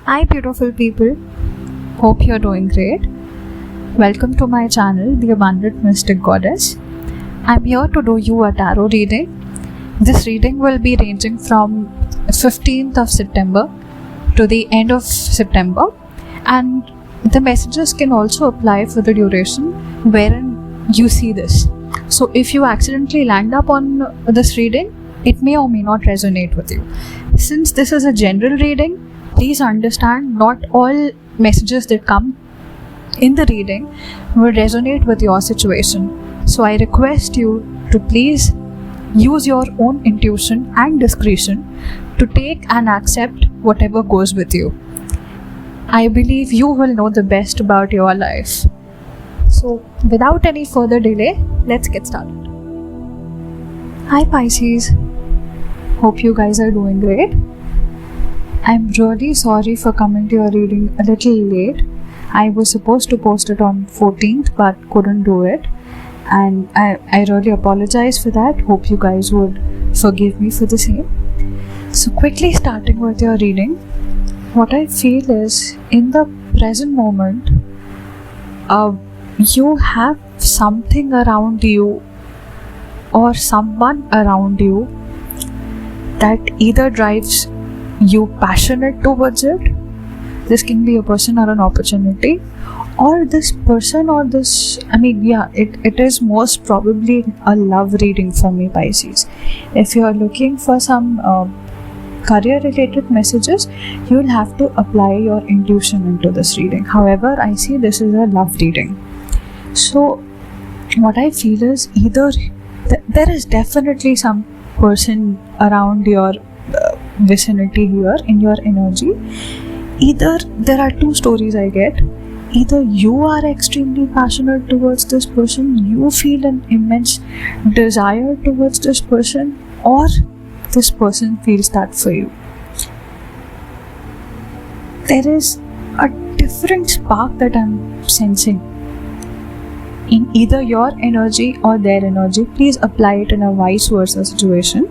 Hi, beautiful people. Hope you're doing great. Welcome to my channel, The Abundant Mystic Goddess. I'm here to do you a tarot reading. This reading will be ranging from 15th of September to the end of September, and the messages can also apply for the duration wherein you see this. So, if you accidentally land up on this reading, it may or may not resonate with you. Since this is a general reading, please understand not all messages that come in the reading will resonate with your situation. So I request you to please use your own intuition and discretion to take and accept whatever goes with you. I believe you will know the best about your life. So without any further delay, let's get started. Hi Pisces. Hope you guys are doing great. I'm really sorry for coming to your reading a little late. I was supposed to post it on 14th but couldn't do it. And I really apologize for that. Hope you guys would forgive me for the same. So quickly starting with your reading, what I feel is in the present moment, you have something around you or someone around you that either drives you passionate towards it. This can be a person or an opportunity, or this person or this, it is most probably a love reading for me, Pisces. If you are looking for some career related messages, you will have to apply your intuition into this reading. However, I see this is a love reading. So what I feel is either there is definitely some person around your vicinity here in your energy. Either there are two stories I get. Either you are extremely passionate towards this person, you feel an immense desire towards this person, or this person feels that for you. There is a different spark that I'm sensing in either your energy or their energy. Please apply it in a vice versa situation.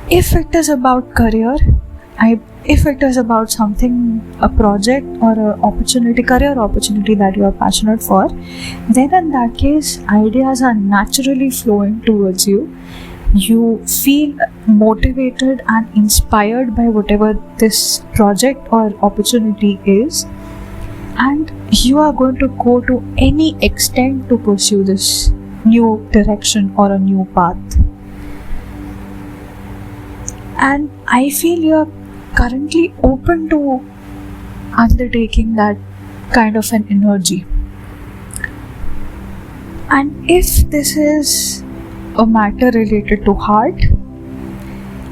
If it is about career, if it is about something, a project or a opportunity, career opportunity that you are passionate for, then in that case, ideas are naturally flowing towards you. You feel motivated and inspired by whatever this project or opportunity is, and you are going to go to any extent to pursue this new direction or a new path. And I feel you're currently open to undertaking that kind of an energy. And if this is a matter related to heart,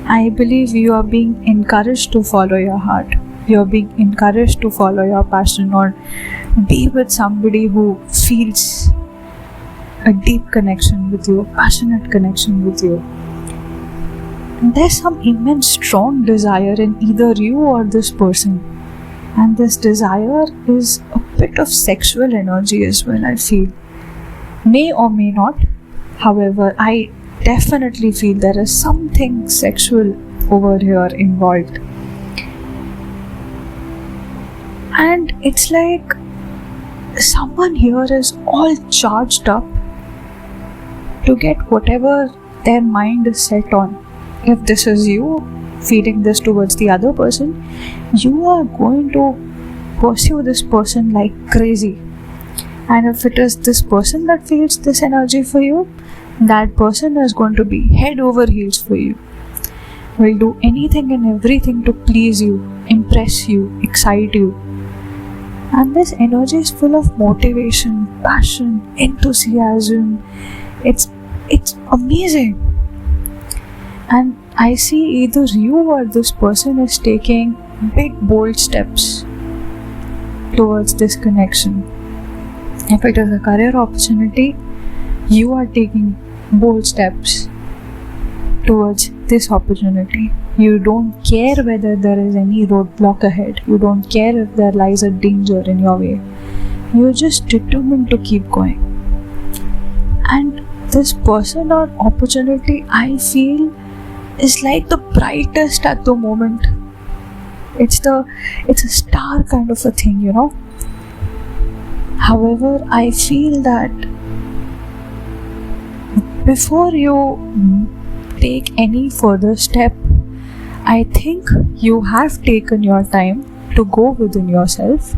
I believe you are being encouraged to follow your heart. You are being encouraged to follow your passion or be with somebody who feels a deep connection with you, a passionate connection with you. There's some immense strong desire in either you or this person, and this desire is a bit of sexual energy as well, I feel. May or may not. However, I definitely feel there is something sexual over here involved. And it's like someone here is all charged up to get whatever their mind is set on. If this is you feeling this towards the other person, you are going to pursue this person like crazy. And if it is this person that feels this energy for you, that person is going to be head over heels for you. Will do anything and everything to please you, impress you, excite you. And this energy is full of motivation, passion, enthusiasm. It's amazing. And I see either you or this person is taking big bold steps towards this connection. If it is a career opportunity, you are taking bold steps towards this opportunity. You don't care whether there is any roadblock ahead. You don't care if there lies a danger in your way. You're just determined to keep going. And this person or opportunity, I feel, is like the brightest at the moment It's a star kind of a thing, you know. However, I feel that before you take any further step, I think you have taken your time to go within yourself,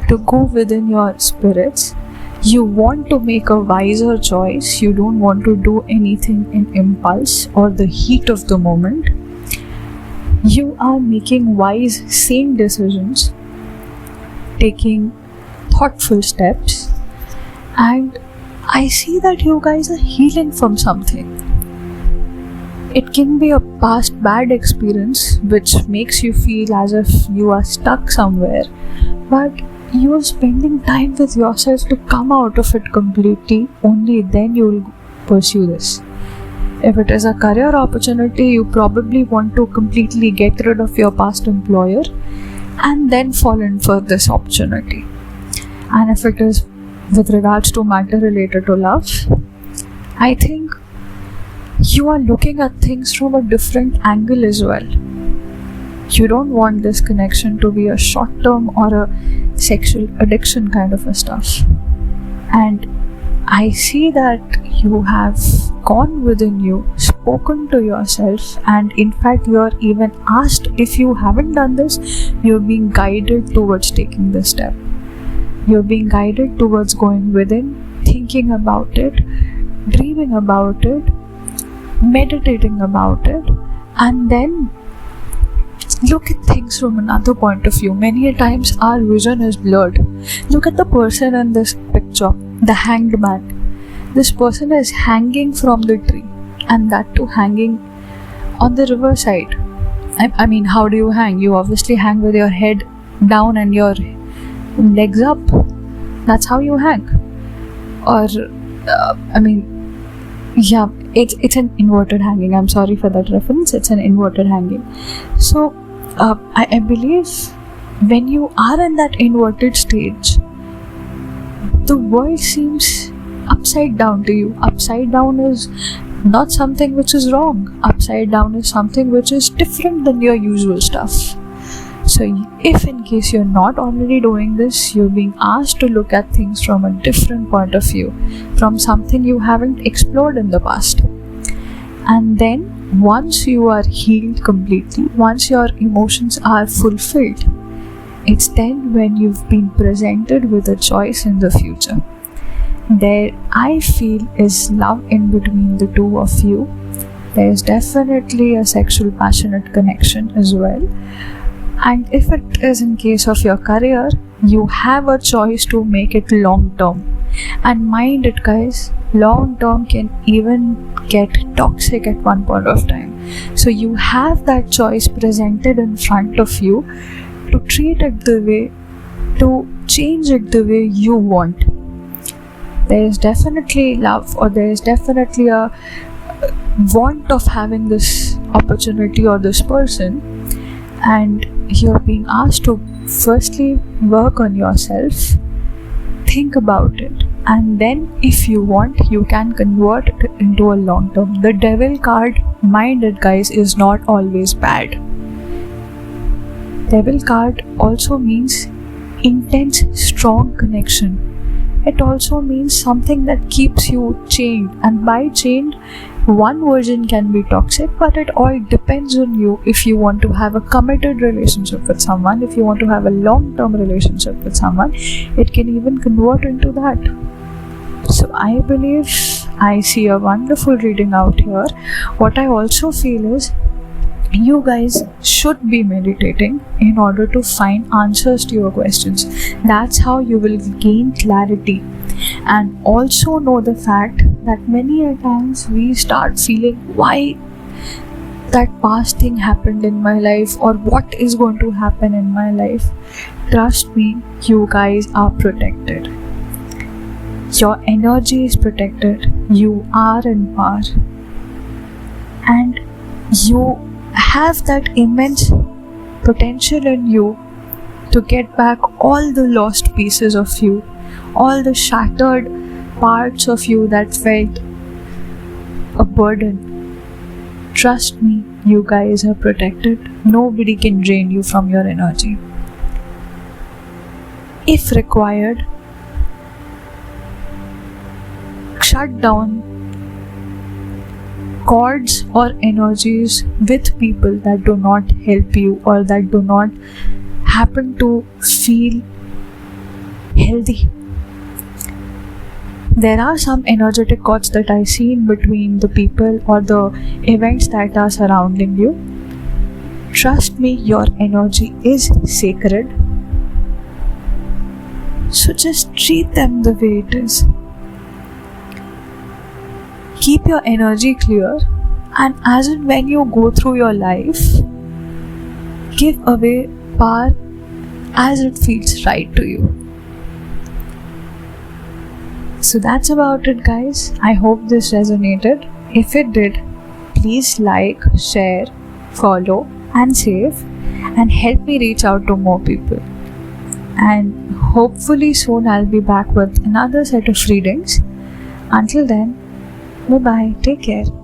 to go within your spirits. You want to make a wiser choice. You don't want to do anything in impulse or the heat of the moment. You are making wise, sane decisions, taking thoughtful steps, and I see that you guys are healing from something. It can be a past bad experience which makes you feel as if you are stuck somewhere, but you are spending time with yourself to come out of it completely. Only then you will pursue this. If it is a career opportunity, you probably want to completely get rid of your past employer and then fall in for this opportunity. And if it is with regards to matter related to love, I think you are looking at things from a different angle as well. You don't want this connection to be a short term or a sexual addiction kind of a stuff. And I see that you have gone within you, spoken to yourself, and in fact you are even asked, if you haven't done this, you're being guided towards taking this step. You're being guided towards going within, thinking about it, dreaming about it, meditating about it, and then look at things from another point of view. Many a times our vision is blurred. Look at the person in this picture, the hanged man. This person is hanging from the tree, and that too hanging on the riverside. I mean, how do you hang? You obviously hang with your head down and your legs up. That's how you hang. Or yeah, it's an inverted hanging. I'm sorry for that reference. It's an inverted hanging. So I believe when you are in that inverted stage, the world seems upside down to you. Upside down is not something which is wrong. Upside down is something which is different than your usual stuff. So if in case you're not already doing this, you're being asked to look at things from a different point of view, from something you haven't explored in the past. And then once you are healed completely, once your emotions are fulfilled, it's then when you've been presented with a choice in the future. There, I feel, is love in between the two of you. There's definitely a sexual passionate connection as well. And if it is in case of your career, you have a choice to make it long term. And mind it, guys, long term can even get toxic at one point of time. So you have that choice presented in front of you to treat it the way, to change it the way you want. There is definitely love, or there is definitely a want of having this opportunity or this person, and you're being asked to firstly work on yourself, think about it, and then if you want, you can convert it into a long term. The devil card, mind it, guys, is not always bad. Devil card also means intense, strong connection. It also means something that keeps you chained, and by chained, one version can be toxic, but it all depends on you. If you want to have a committed relationship with someone, if you want to have a long-term relationship with someone, it can even convert into that. So I believe I see a wonderful reading out here. What I also feel is you guys should be meditating in order to find answers to your questions. That's how you will gain clarity, and also know the fact that many a times we start feeling why that past thing happened in my life, or what is going to happen in my life. Trust me, you guys are protected. Your energy is protected. You are in power, and you have that immense potential in you to get back all the lost pieces of you, all the shattered parts of you that felt a burden. Trust me, You guys are protected. Nobody can drain you from your energy. If required, shut down cords or energies with people that do not help you or that do not happen to feel healthy. There are some energetic cords that I see in between the people or the events that are surrounding you. Trust me, your energy is sacred. So just treat them the way it is. Keep your energy clear, and as and when you go through your life, give away power as it feels right to you. So that's about it, guys. I hope this resonated. If it did, please like, share, follow, and save, and help me reach out to more people. And hopefully soon I'll be back with another set of readings. Until then, bye bye. Take care.